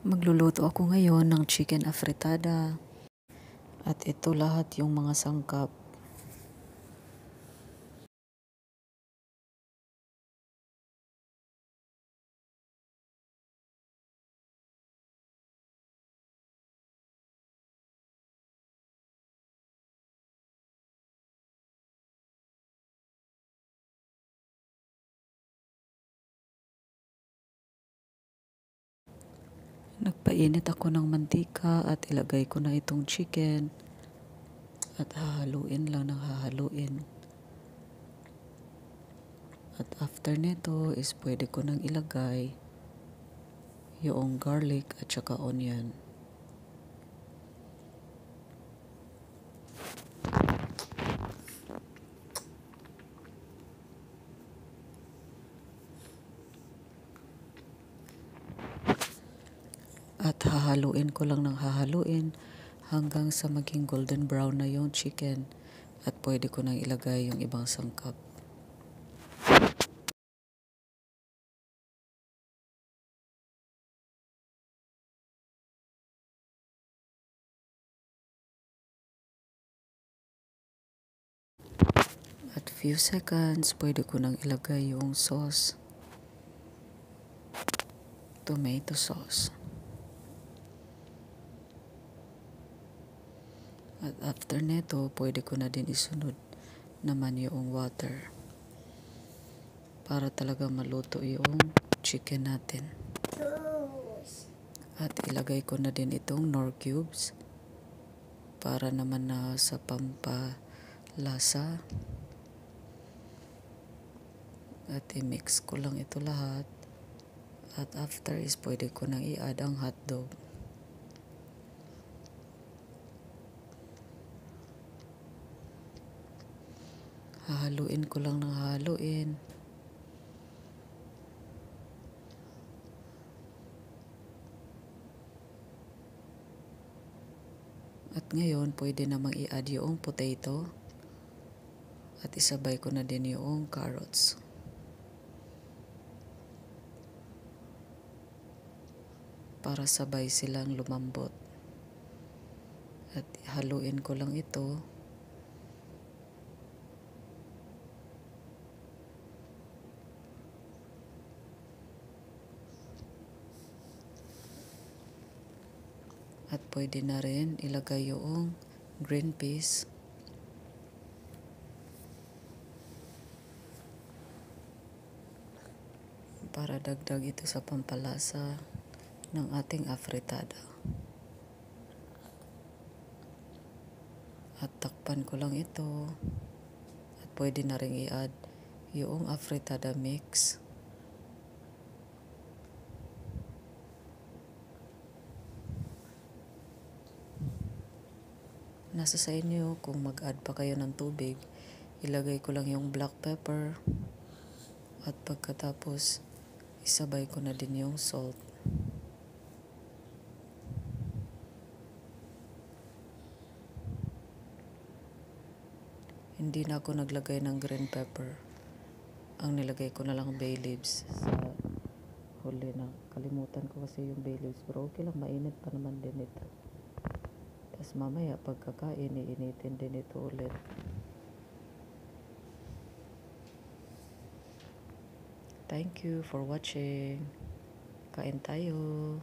Magluluto ako ngayon ng chicken afritada. At ito lahat yung mga sangkap. Nagpainit ako ng mantika at ilagay ko na itong chicken at hahaluin lang ng hahaluin. At after nito is pwede ko nang ilagay yung garlic at saka onion. At hahaluin ko lang ng hahaluin hanggang sa maging golden brown na yung chicken at pwede ko nang ilagay yung ibang sangkap. At few seconds, pwede ko nang ilagay yung sauce. Tomato sauce. At after neto, pwede ko na din isunod naman yung water para talaga maluto yung chicken natin. At ilagay ko na din itong Knorr cubes para naman na sa pampalasa. At i-mix ko lang ito lahat. At after is pwede ko nang i-add ang hotdog. Hahaluin ko lang ng hahaluin. At ngayon, pwede namang i-add yung potato. At isabay ko na din yung carrots. Para sabay silang lumambot. At haluin ko lang ito. At pwede na rin ilagay yung green peas. Para dagdag ito sa pampalasa ng ating afritada. At takpan ko lang ito. At pwede na rin i-add yung afritada mix. Nasa sa inyo kung mag-add pa kayo ng tubig. Ilagay ko lang yung black pepper. At pagkatapos, isabay ko na din yung salt. Hindi na ako naglagay ng green pepper. Ang nilagay ko na lang bay leaves sa huli na. Kalimutan ko kasi yung bay leaves. Pero okay lang, mainit pa naman din ito. Tapos mamaya pagkakain, iinitin din ito ulit. Thank you for watching. Kain tayo.